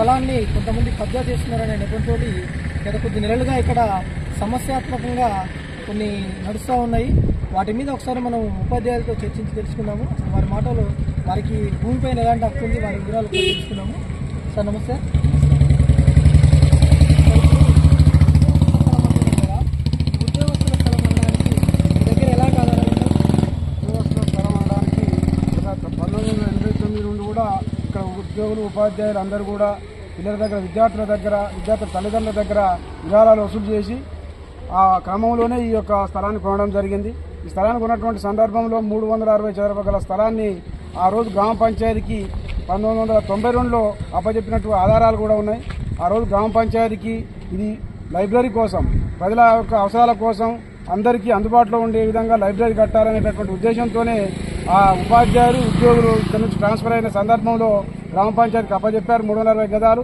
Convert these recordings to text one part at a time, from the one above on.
స్థలాన్ని కొంతమంది కబ్జా చేస్తున్నారనే నెపంతో గత కొద్ది నెలలుగా ఇక్కడ సమస్యాత్మకంగా కొన్ని నడుస్తూ ఉన్నాయి. వాటి మీద ఒకసారి మనం ఉపాధ్యాయులతో చర్చించి తెలుసుకున్నాము. వారి మాటలు వారికి భూమిపైన ఎలాంటి హక్కు ఉంది వారి వివరాలు తెలుసుకున్నాము. సార్ నమస్తే. ఉద్యోగస్తుల స్థలం అనడానికి మీ దగ్గర ఎలాంటి ఆధారాలు ఉన్నాయి? ఉద్యోగస్తుల స్థలం అనడానికి 1989 నుండి కూడా ఇక్కడ ఉద్యోగులు ఉపాధ్యాయులు అందరూ కూడా పిల్లల దగ్గర విద్యార్థుల తల్లిదండ్రుల దగ్గర విరాళాలు వసూలు చేసి ఆ క్రమంలోనే ఈ యొక్క స్థలాన్ని కొనడం జరిగింది. ఈ స్థలాన్ని కొన్నటువంటి సందర్భంలో 360 చదరపు గల స్థలాన్ని ఆ రోజు గ్రామ పంచాయతీకి 1992లో అప్పచెప్పినట్టు ఆధారాలు కూడా ఉన్నాయి. ఆ రోజు గ్రామ పంచాయతీకి ఇది లైబ్రరీ కోసం, ప్రజల యొక్క అవసరాల కోసం అందరికీ అందుబాటులో ఉండే విధంగా లైబ్రరీ కట్టాలనేటటువంటి ఉద్దేశంతోనే ఆ ఉపాధ్యాయులు ఉద్యోగులు ఇక్కడ నుంచి ట్రాన్స్ఫర్ అయిన సందర్భంలో గ్రామ పంచాయతీకి అప్పచెప్పారు 360 గదాలు.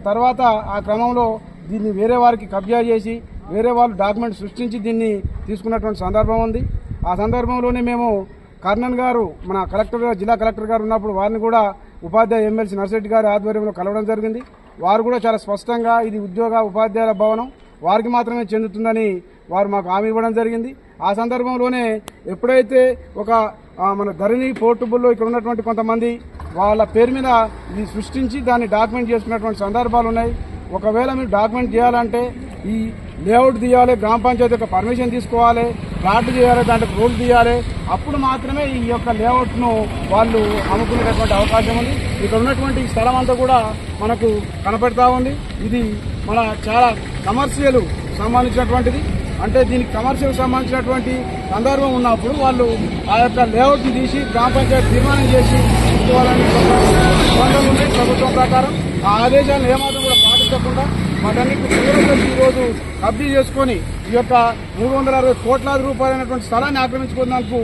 తర్వాత ఆ క్రమంలో దీన్ని వేరే వారికి కబ్జా చేసి వేరే వాళ్ళు డాక్యుమెంట్ సృష్టించి దీన్ని తీసుకున్నటువంటి సందర్భం ఉంది. ఆ సందర్భంలోనే మేము కర్ణన్ గారు మన జిల్లా కలెక్టర్ గారు ఉన్నప్పుడు వారిని కూడా ఉపాధ్యాయ ఎమ్మెల్సీ నర్సిరెడ్డి గారి ఆధ్వర్యంలో కలవడం జరిగింది. వారు కూడా చాలా స్పష్టంగా ఇది ఉపాధ్యాయుల భవనం వారికి మాత్రమే చెందుతుందని వారు మాకు హామీ ఇవ్వడం జరిగింది. ఆ సందర్భంలోనే ఎప్పుడైతే మన ధరణి పోర్టబుల్లో ఇక్కడ ఉన్నటువంటి కొంతమంది వాళ్ళ పేరు మీద ఇది సృష్టించి దాన్ని డాక్యుమెంట్ చేసుకున్నటువంటి సందర్భాలు ఉన్నాయి. ఒకవేళ మీరు డాక్యుమెంట్ చేయాలంటే ఈ లేఅవుట్ తీయాలి, గ్రామ పంచాయతీ యొక్క పర్మిషన్ తీసుకోవాలి, ప్లాట్ చేయాలి, దాంట్లో రూల్ తీయాలి. అప్పుడు మాత్రమే ఈ యొక్క లేఅవుట్ను వాళ్ళు అమ్ముకునేటటువంటి అవకాశం ఉంది. ఇక్కడ ఉన్నటువంటి స్థలం అంతా కూడా మనకు కనపడతా ఉంది. ఇది మన చాలా కమర్షియల్ సంబంధించినటువంటిది. అంటే దీనికి కమర్షియల్ సంబంధించినటువంటి సందర్భం ఉన్నప్పుడు వాళ్ళు ఆ యొక్క లేఅవుట్ని తీసి గ్రామ పంచాయతీ తీర్మానం చేసి తీసుకోవాలని నిబంధనలు ఉన్నాయి ప్రభుత్వం ప్రకారం. ఆ ఆదేశాలను ఏమాత్రం కూడా పాటించకుండా వాటన్నిటి తీవ్రంగా ఈరోజు కబ్జీ చేసుకుని ఈ యొక్క 360 కోట్లాది రూపాయలైనటువంటి స్థలాన్ని ఆక్రమించుకున్నందుకు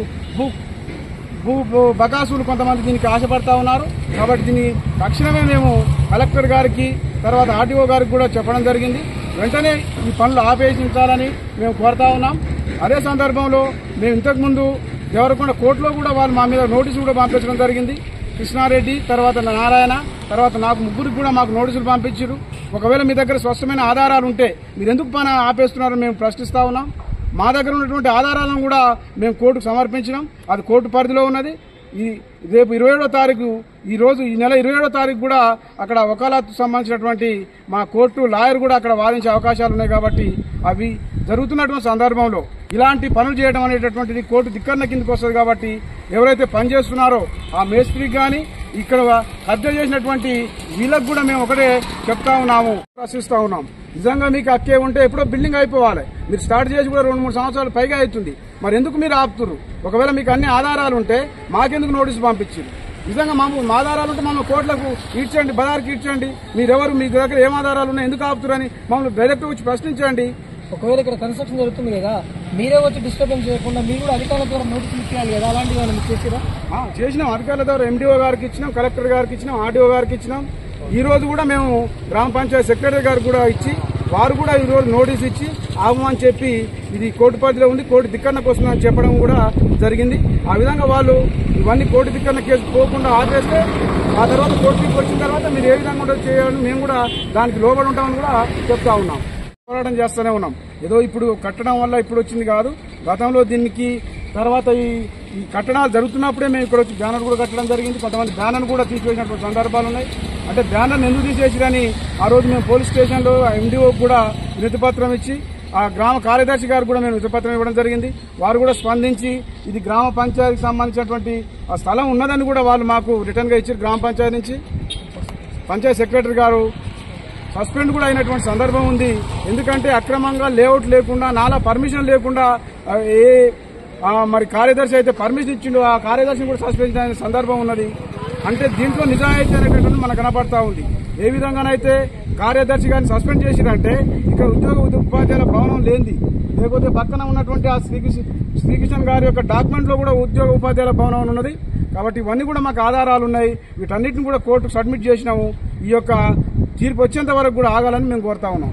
బకాసులు కొంతమంది దీనికి ఆశపడతా ఉన్నారు. కాబట్టి దీన్ని తక్షణమే మేము కలెక్టర్ గారికి తర్వాత ఆర్టీఓ గారికి కూడా చెప్పడం జరిగింది. వెంటనే ఈ పనులు ఆపేయించాలని మేము కోరుతా ఉన్నాం. అదే సందర్భంలో మేము ఇంతకుముందు దేవరకొండ కోర్టులో కూడా వాళ్ళు మా మీద నోటీసులు కూడా పంపించడం జరిగింది. కృష్ణారెడ్డి తర్వాత నారాయణ తర్వాత నాకు ముగ్గురికి కూడా మాకు నోటీసులు పంపించారు. ఒకవేళ మీ దగ్గర స్పష్టమైన ఆధారాలు ఉంటే మీరు ఎందుకు పని ఆపేస్తున్నారని మేము ప్రశ్నిస్తా ఉన్నాం. మా దగ్గర ఉన్నటువంటి ఆధారాలను కూడా మేము కోర్టుకు సమర్పించినాం. అది కోర్టు పరిధిలో ఉన్నది. రేపు 27వ తారీఖు ఈ నెల 27వ తారీఖు కూడా అక్కడ వకాలత్తు సంబంధించినటువంటి మా కోర్టు లాయర్ కూడా అక్కడ వాదించే అవకాశాలు ఉన్నాయి. కాబట్టి అవి జరుగుతున్నటువంటి సందర్భంలో ఇలాంటి పనులు చేయడం అనేటటువంటిది కోర్టు ధిక్కరణ కిందకు వస్తుంది. కాబట్టి ఎవరైతే పనిచేస్తున్నారో ఆ మేస్త్రికి కానీ ఇక్కడ కబ్జా చేసినటువంటి వీళ్ళకు కూడా మేము ఒకటే చెప్తా ఉన్నాము, ప్రశ్నిస్తా ఉన్నాం. నిజంగా మీకు హక్కే ఉంటే ఎప్పుడో బిల్డింగ్ అయిపోవాలి. మీరు స్టార్ట్ చేసి కూడా 2-3 సంవత్సరాలు పైగా అవుతుంది. మరి ఎందుకు మీరు ఆపుతున్నారు? ఒకవేళ మీకు అన్ని ఆధారాలు ఉంటే మాకెందుకు నోటీసు పంపించారు? నిజంగా మా ఆధారాలు ఉంటే మమ్మల్ని కోర్టులకు ఈడ్చండి, బజార్కి ఈడ్చండి. మీరెవరు, మీ దగ్గర ఏం ఆధారాలు ఉన్నాయి, ఎందుకు ఆపుతారని మమ్మల్ని డైరెక్ట్ వచ్చి ప్రశ్నించండి. ఒకవేళ ఇక్కడ కన్స్ట్రక్షన్ జరుగుతుంది కదా, మీరే వచ్చి డిస్టర్బెన్స్ చేయకుండా మీరు కూడా అధికారుల ద్వారా నోటీసులు ఇచ్చేయాలి కదా, అలాంటివి ఏమైనా మీరు చేసిరా? చేసినాం. అధికారుల ద్వారా ఎండిఓ గారికి ఇచ్చినాం, కలెక్టర్ గారికి ఇచ్చినాం, ఆర్డీఓ గారికి ఇచ్చినాం. ఈ రోజు కూడా మేము గ్రామ పంచాయతీ సెక్రటరీ గారికి కూడా ఇచ్చి వారు కూడా ఈ రోజు నోటీస్ ఇచ్చి ఆగమని చెప్పి ఇది కోర్టు పరిధిలో ఉంది, కోర్టు ధిక్కరణకు వస్తుందని చెప్పడం కూడా జరిగింది. ఆ విధంగా వాళ్ళు ఇవన్నీ కోర్టు ధిక్కరణ కేసు పోకుండా ఆపేస్తే ఆ తర్వాత కోర్టుకి వచ్చిన తర్వాత మీరు ఏ విధంగా కూడా చేయాలని మేము కూడా దానికి లోబడి ఉంటామని కూడా చెప్తా ఉన్నాం. పోరాటం చేస్తూనే ఉన్నాం. ఏదో ఇప్పుడు కట్టడం వల్ల ఇప్పుడు వచ్చింది కాదు. గతంలో దీనికి తర్వాత ఈ కట్టడాలు జరుగుతున్నప్పుడే మేము ఇక్కడ వచ్చి బ్యానర్ కూడా కట్టడం జరిగింది. కొంతమంది బ్యానర్ కూడా తీసివేసినటువంటి సందర్భాలు ఉన్నాయి. అంటే బ్యానర్ని ఎందుకు తీసేసిరని ఆ రోజు మేము పోలీస్ స్టేషన్లో ఎండిఓ కూడా వినతిపత్రం ఇచ్చి ఆ గ్రామ కార్యదర్శి గారు కూడా మేము వినతిపత్రం ఇవ్వడం జరిగింది. వారు కూడా స్పందించి ఇది గ్రామ పంచాయతీకి సంబంధించినటువంటి ఆ స్థలం ఉన్నదని కూడా వాళ్ళు మాకు రిటర్న్ గా ఇచ్చారు. గ్రామ పంచాయతీ నుంచి పంచాయతీ సెక్రటరీ గారు సస్పెండ్ కూడా అయినటువంటి సందర్భం ఉంది. ఎందుకంటే అక్రమంగా లేఅవుట్ లేకుండా నాలా పర్మిషన్ లేకుండా మరి కార్యదర్శి అయితే పర్మిషన్ ఇచ్చిండు, ఆ కార్యదర్శిని కూడా సస్పెండ్ అయిన సందర్భం ఉన్నది. అంటే దీంట్లో నిజాయితీ అనేటటువంటి మనకు కనపడతా ఉంది. ఏ విధంగానైతే కార్యదర్శి గారిని సస్పెండ్ చేసిరంటే ఇక్కడ ఉపాధ్యాయుల భవనం లేనిది, లేకపోతే పక్కన ఉన్నటువంటి ఆ శ్రీకృష్ణ గారి యొక్క డాక్యుమెంట్ లో కూడా ఉపాధ్యాయుల భవనం ఉన్నది. కాబట్టి ఇవన్నీ కూడా మాకు ఆధారాలు ఉన్నాయి. వీటన్నిటిని కూడా కోర్టుకు సబ్మిట్ చేసినాము. ఈ యొక్క తీర్పు వచ్చేంత వరకు కూడా ఆగాలని మేము కోరుతా ఉన్నాం.